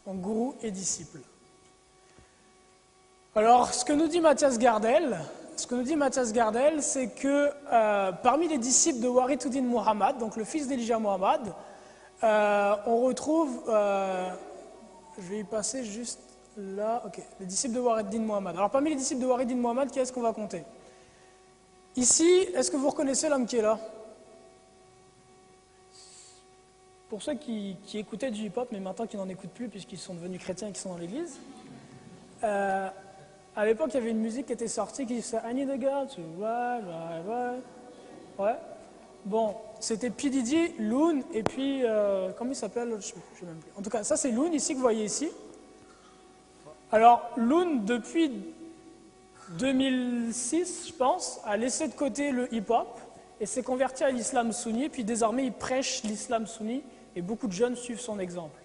Donc gourou et disciple. Alors, ce que nous dit Mathias Gardel, c'est que parmi les disciples de Warithuddin Muhammad, donc le fils d'Elijah Muhammad, on retrouve, je vais y passer juste là, ok, les disciples de Warithuddin Muhammad. Alors parmi les disciples de Warithuddin Muhammad, qui est-ce qu'on va compter? Ici, est-ce que vous reconnaissez l'homme qui est là? Pour ceux qui écoutaient du hip-hop, mais maintenant qui n'en écoutent plus puisqu'ils sont devenus chrétiens et qui sont dans l'église, à l'époque, il y avait une musique qui était sortie qui disait I need a girl to ride, ride, ride. Ouais. Bon, c'était P. Diddy, Loon, et puis, comment il s'appelle? Je sais même plus. En tout cas, ça c'est Loon ici que vous voyez ici. Alors, Loon, depuis 2006, je pense, a laissé de côté le hip-hop et s'est converti à l'islam sunni, puis désormais il prêche l'islam sunni et beaucoup de jeunes suivent son exemple.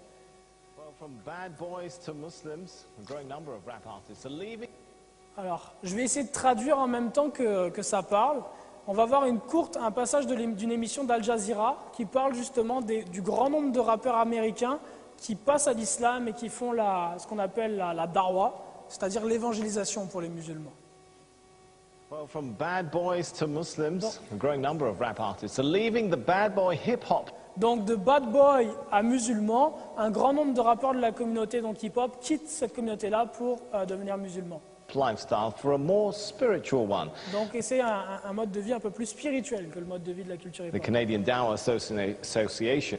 Alors, je vais essayer de traduire en même temps que ça parle. On va voir un passage d'une émission d'Al Jazeera qui parle justement du grand nombre de rappeurs américains qui passent à l'islam et qui font ce qu'on appelle la da'wah, c'est-à-dire l'évangélisation pour les musulmans. Well, from bad boys to Muslims, a growing number of rap artists are leaving the bad boy hip-hop. Donc de bad boy à musulman, un grand nombre de rappeurs de la communauté donc hip-hop quittent cette communauté-là pour devenir musulmans. Lifestyle for a more spiritual one. Donc et c'est un mode de vie un peu plus spirituel que le mode de vie de la culture hip-hop. The Canadian Dawah Association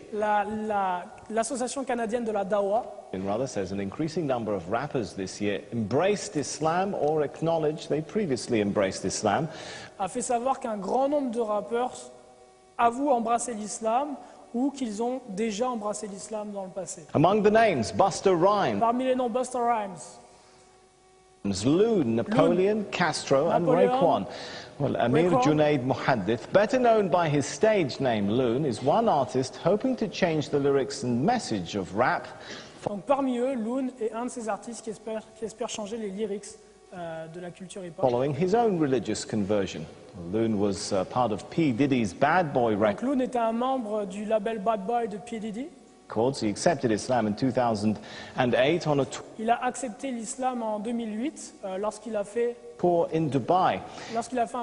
l'association canadienne de la Dawah rather says an increasing number of rappers this year embraced Islam or acknowledged they previously embraced Islam. A fait savoir qu'un grand nombre de rappeurs avouent embrasser l'islam ou qu'ils ont déjà embrassé l'islam dans le passé. Among the names, Busta Rhymes. Parmi les noms, Busta Rhymes. Loon, Napoleon, Castro, and Raekwon. Well, Amir Junaid Muhaddith, better known by his stage name Loon, is one artist hoping to change the lyrics and message of rap. Donc parmi eux, Loon est un de ces artistes qui espère changer les lyrics de la culture hip-hop. Following his own religious conversion. Loon was part of P. Diddy's Bad Boy record. Loon était un membre du label Bad Boy de P. Diddy. He accepted Islam in 2008 on a Il a accepté l'islam en 2008 lorsqu'il a fait tour in Dubai. Lorsqu'il a fait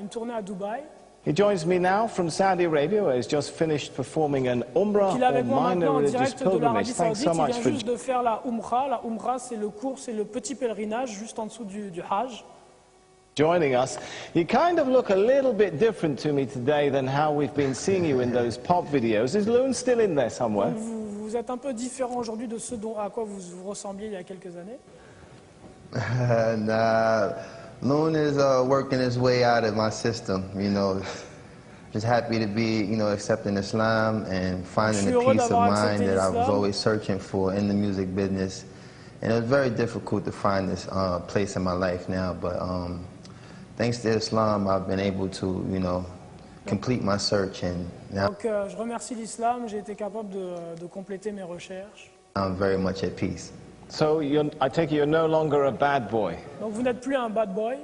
une tournée à Dubaï. He joins me now from Saudi Arabia, where he's just finished performing an Umrah or minor religious pilgrimage. Thanks so much for. Il vient juste de faire la Umrah. La Umrah, c'est le petit pèlerinage juste en dessous du Hajj. Joining us. You kind of look a little bit different to me today than how we've been seeing you in those pop videos. Is Loon still in there somewhere? Vous êtes un peu différent aujourd'hui de ce à quoi vous ressembliez il y a quelques années. Nah, Loon is working his way out of my system, you know. Just happy to be, you know, accepting Islam and finding the peace of mind that I was always searching for in the music business. And it was very difficult to find this place in my life now, but thanks to Islam, I've been able to, you know, complete my search. And now donc, je remercie l'islam, j'ai été capable de compléter mes recherches. I'm very much at peace. So I take it you're no longer a bad boy. Donc vous n'êtes plus un bad boy,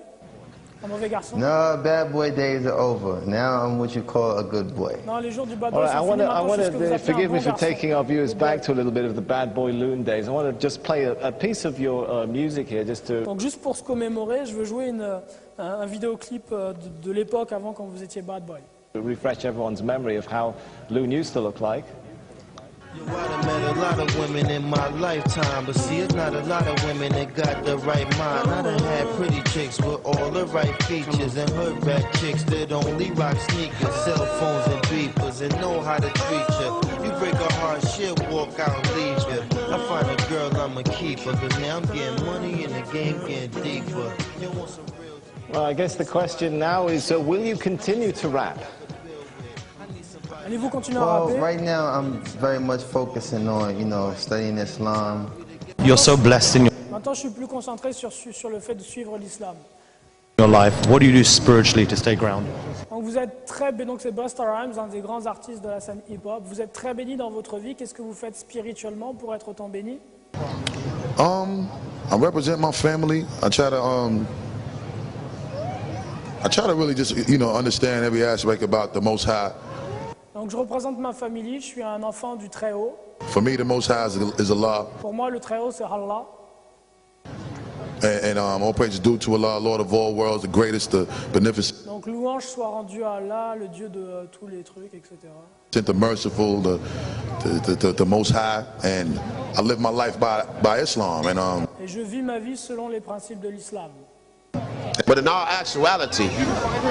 un mauvais garçon. No, bad boy days are over. Now I'm what you call a good boy. Non, les jours du bad boy sont finis. I want to forgive me for taking our viewers back to a little bit of the bad boy Loon days. I want to just play a piece of your music here, just to. Donc juste pour se commémorer, je veux jouer un vidéoclip de l'époque avant quand vous étiez bad boy. To refresh everyone's memory of how Loon used to look like. I done met a lot of women in my lifetime, but see, it's not a lot of women that got the right mind. I done had pretty chicks with all the right features, and hood rat chicks that only rock sneakers, cell phones and beepers, and know how to treat you. You break a heart, she'll walk out and leave you. I find a girl, I'ma keep her, cause now I'm getting money and the game getting deeper. You want some real... Well, I guess the question now is, will you continue to rap? Allez-vous continuer à rapper? Well, right now I'm very much focusing on, you know, studying Islam. You're so blessed in Maintenant, je suis plus concentré sur le fait de suivre l'islam. your life. What do you do spiritually to stay grounded? Donc vous êtes très béni, donc c'est Busta Rhymes, un des grands artistes de la scène hip-hop. Vous êtes très béni dans votre vie. Qu'est-ce que vous faites spirituellement pour être autant béni? I represent my family. I try to really just, you know, understand every aspect about the Most High. Donc je représente ma famille, je suis un enfant du Très-Haut. For me, the Most High is Allah. Pour moi, le Très-Haut, c'est Allah. And all praise is due to Allah, Lord of all worlds, the greatest, the beneficent. Donc louange soit rendue à Allah, le Dieu de tous les trucs, etc. The merciful, the Most High, and I live my life by Islam. And Et je vis ma vie selon les principes de l'islam. But in all actuality,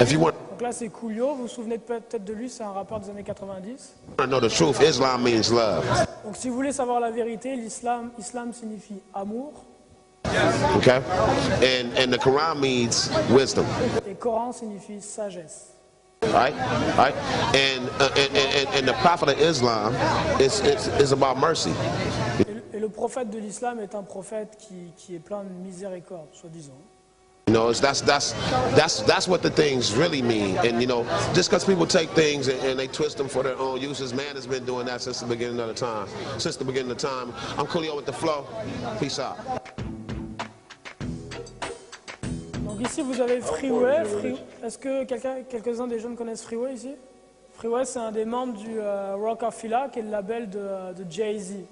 if you want Donc là, c'est Coolio, vous vous souvenez peut-être de lui, c'est un rappeur des années 90. to know the truth, Islam means love. Donc si vous voulez savoir la vérité, islam signifie amour. Okay? And the Quran means wisdom. Et Coran signifie sagesse. Right? Right? And the prophet of Islam is about mercy. Et le prophète de l'islam est un prophète qui est plein de miséricorde, soi-disant. You know, that's what the things really mean. And you know, just because people take things and they twist them for their own uses, man has been doing that since the beginning of the time. Since the beginning of time. I'm Coolio with the flow. Peace out. Donc ici vous avez Freeway. Est-ce que quelques-uns des jeunes connaissent Freeway ici? Freeway, c'est un des membres du Rockefeller, qui est le label de Jay-Z.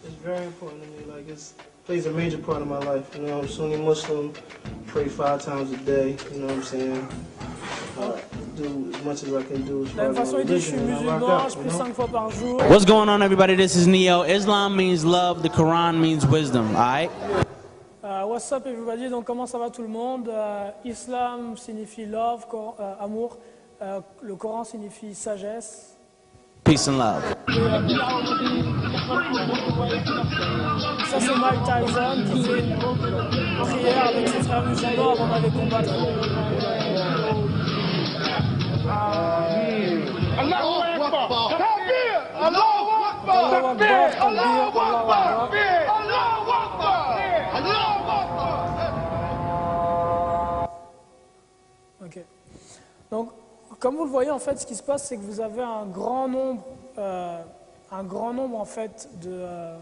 It's very important to me. Like it plays a major part of my life. You know, I'm Sunni Muslim. Pray 5 times a day. You know what I'm saying? Do as much as I can do. De la même façon, il dit, je suis musulman, je prie 5 fois par jour. What's going on, everybody? This is Neo. Islam means love. The Quran means wisdom. All right. What's up, everybody? Donc, comment ça va tout le monde? Islam signifie love, amour. Le Coran signifie sagesse. Peace and love. Ça, c'est Mike Tyson qui fait une prière avec ses frères musulmans avant d'aller combattre. Allahu Akbar! Takbir! Allahu Akbar! Takbir! Allahu Akbar! Allahu Akbar! Allahu Akbar! Ok. Donc, comme vous le voyez, en fait, ce qui se passe, c'est que vous avez un grand nombre en fait de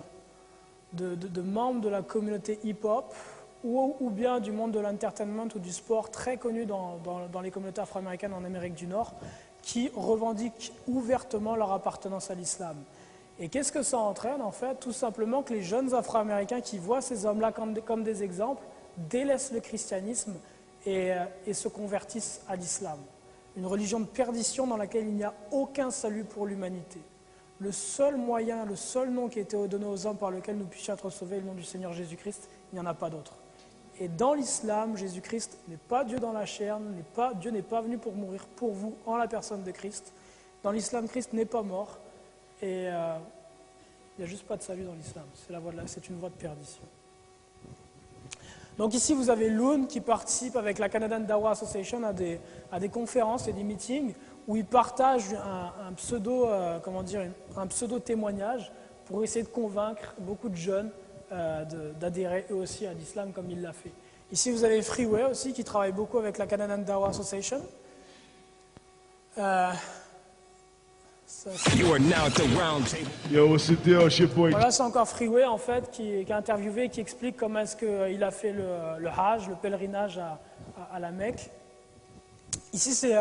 membres de la communauté hip-hop ou bien du monde de l'entertainment ou du sport très connus dans les communautés afro-américaines en Amérique du Nord qui revendiquent ouvertement leur appartenance à l'islam. Et qu'est-ce que ça entraîne en fait? Tout simplement que les jeunes afro-américains qui voient ces hommes-là comme des exemples délaissent le christianisme et se convertissent à l'islam. Une religion de perdition dans laquelle il n'y a aucun salut pour l'humanité. Le seul moyen, le seul nom qui a été donné aux hommes par lequel nous puissions être sauvés est le nom du Seigneur Jésus-Christ, il n'y en a pas d'autre. Et dans l'islam, Jésus-Christ n'est pas Dieu dans la chair, Dieu n'est pas venu pour mourir pour vous en la personne de Christ. Dans l'islam, Christ n'est pas mort et il n'y a juste pas de salut dans l'islam, c'est une voie de perdition. Donc ici, vous avez Loon qui participe avec la Canadian Dawah Association à des conférences et des meetings où il partage un pseudo témoignage pour essayer de convaincre beaucoup de jeunes d'adhérer eux aussi à l'islam comme il l'a fait. Ici, vous avez Freeway aussi qui travaille beaucoup avec la Canadian Dawah Association. Voilà, c'est encore Freeway en fait qui est interviewé et qui explique comment est-ce qu'il a fait le Hajj, le pèlerinage à la Mecque. Ici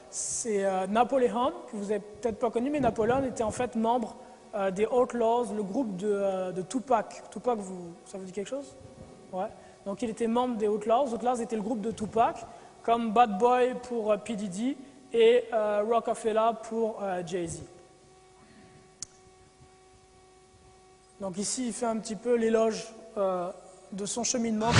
c'est Napoléon, que vous n'avez peut-être pas connu, mais Napoléon était en fait membre des Outlaws, le groupe de Tupac. Tupac, ça vous dit quelque chose? Ouais. Donc il était membre des Outlaws. Outlaws était le groupe de Tupac, comme Bad Boy pour P. Diddy et Rockefeller pour Jay-Z. Donc ici, il fait un petit peu l'éloge de son cheminement.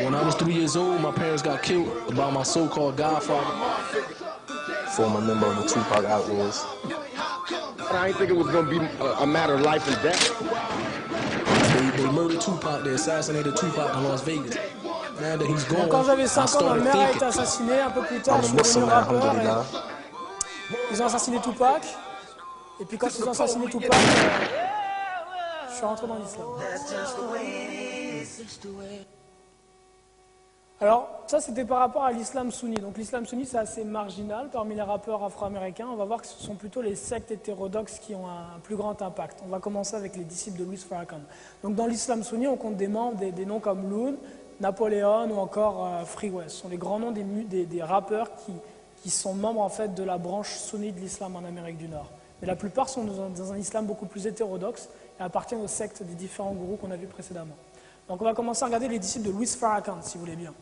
When I was 3 years old, my parents got killed by my so-called godfather. Former member of the Tupac Outlaws. I didn't think it was going to be a matter of life and death. They murdered Tupac, they assassinated Tupac in Las Vegas. Now that he's gone, quand j'avais 5 ans, ma I mère a started été assassinée. Un peu plus tard, je suis devenu rappeur. Ils ont assassiné Tupac. Et puis quand ils ont assassiné Tupac, je suis rentré dans l'islam. Alors, ça, c'était par rapport à l'islam sunni. Donc, l'islam sunni, c'est assez marginal parmi les rappeurs afro-américains. On va voir que ce sont plutôt les sectes hétérodoxes qui ont un plus grand impact. On va commencer avec les disciples de Louis Farrakhan. Donc, dans l'islam sunni, on compte des membres, des noms comme Loon, Napoléon ou encore Free West. Ce sont les grands noms des rappeurs qui sont membres, en fait, de la branche sunni de l'islam en Amérique du Nord. Mais la plupart sont dans un islam beaucoup plus hétérodoxe et appartiennent aux sectes des différents gourous qu'on a vus précédemment. Donc, on va commencer à regarder les disciples de Louis Farrakhan, si vous voulez bien.